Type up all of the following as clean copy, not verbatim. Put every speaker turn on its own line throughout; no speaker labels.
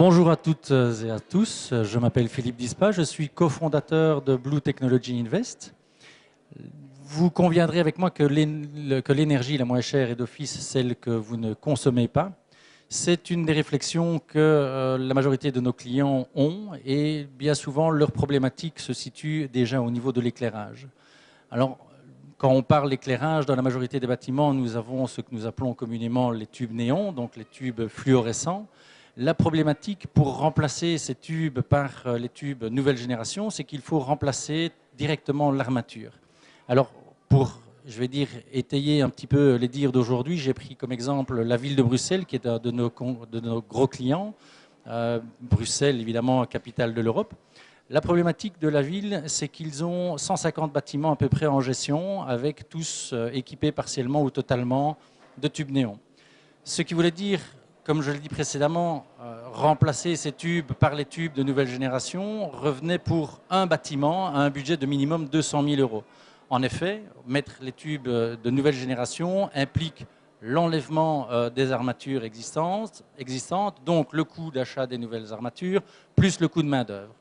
Bonjour à toutes et à tous, je m'appelle Philippe Dispa, je suis cofondateur de Blue Technology Invest. Vous conviendrez avec moi que l'énergie la moins chère est d'office celle que vous ne consommez pas. C'est une des réflexions que la majorité de nos clients ont et bien souvent leur problématique se situe déjà au niveau de l'éclairage. Alors, quand on parle d'éclairage, dans la majorité des bâtiments, nous avons ce que nous appelons communément les tubes néons, donc les tubes fluorescents. La problématique pour remplacer ces tubes par les tubes nouvelle génération, c'est qu'il faut remplacer directement l'armature. Alors, pour, je vais dire, étayer un petit peu les dires d'aujourd'hui, j'ai pris comme exemple la ville de Bruxelles, qui est un de nos gros clients. Bruxelles, évidemment, capitale de l'Europe. La problématique de la ville, c'est qu'ils ont 150 bâtiments à peu près en gestion, avec tous équipés partiellement ou totalement de tubes néons. Ce qui voulait dire, comme je l'ai dit précédemment, remplacer ces tubes par les tubes de nouvelle génération revenait pour un bâtiment à un budget de minimum 200 000 euros. En effet, mettre les tubes de nouvelle génération implique l'enlèvement des armatures existantes, donc le coût d'achat des nouvelles armatures, plus le coût de main-d'œuvre.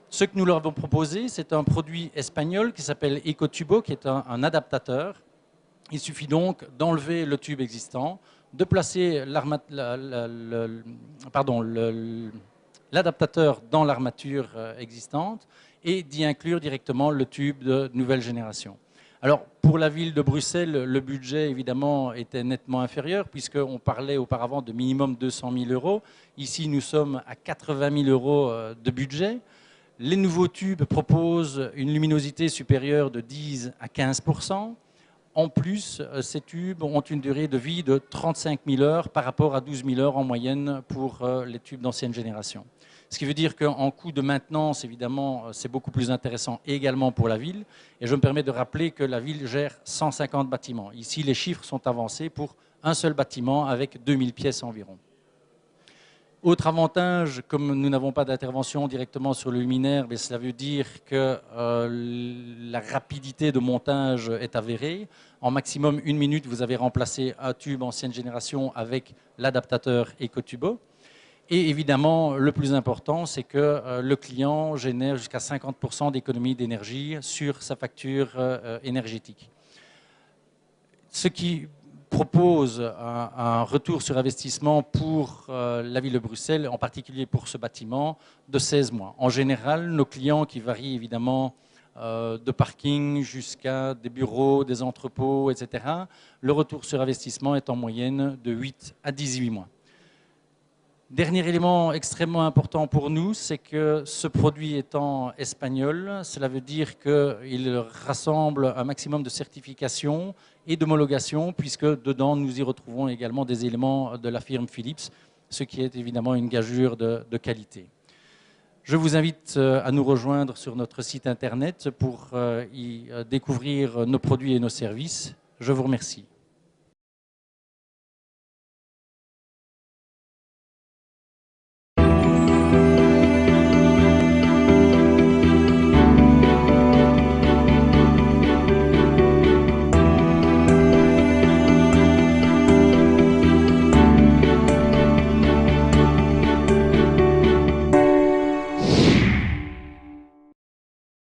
Ce que nous leur avons proposé, c'est un produit espagnol qui s'appelle Ecotubo, qui est un adaptateur. Il suffit donc d'enlever le tube existant, de placer l'adaptateur dans l'armature existante et d'y inclure directement le tube de nouvelle génération. Alors, pour la ville de Bruxelles, le budget, évidemment, était nettement inférieur, puisqu'on parlait auparavant de minimum 200 000 euros. Ici, nous sommes à 80 000 euros de budget. Les nouveaux tubes proposent une luminosité supérieure de 10 à 15%. En plus, ces tubes ont une durée de vie de 35 000 heures par rapport à 12 000 heures en moyenne pour les tubes d'ancienne génération. Ce qui veut dire qu'en coût de maintenance, évidemment, c'est beaucoup plus intéressant également pour la ville. Et je me permets de rappeler que la ville gère 150 bâtiments. Ici, les chiffres sont avancés pour un seul bâtiment avec 2000 pièces environ. Autre avantage, comme nous n'avons pas d'intervention directement sur le luminaire, mais cela veut dire que la rapidité de montage est avérée. En maximum 1 minute, vous avez remplacé un tube ancienne génération avec l'adaptateur Ecotubo. Et évidemment, le plus important, c'est que le client génère jusqu'à 50% d'économie d'énergie sur sa facture énergétique. Ce qui propose un retour sur investissement pour la ville de Bruxelles, en particulier pour ce bâtiment, de 16 mois. En général, nos clients qui varient évidemment de parking jusqu'à des bureaux, des entrepôts, etc., le retour sur investissement est en moyenne de 8 à 18 mois. Dernier élément extrêmement important pour nous, c'est que ce produit étant espagnol, cela veut dire qu'il rassemble un maximum de certifications et d'homologation, puisque dedans nous y retrouvons également des éléments de la firme Philips, ce qui est évidemment une gageure de qualité. Je vous invite à nous rejoindre sur notre site internet pour y découvrir nos produits et nos services. Je vous remercie.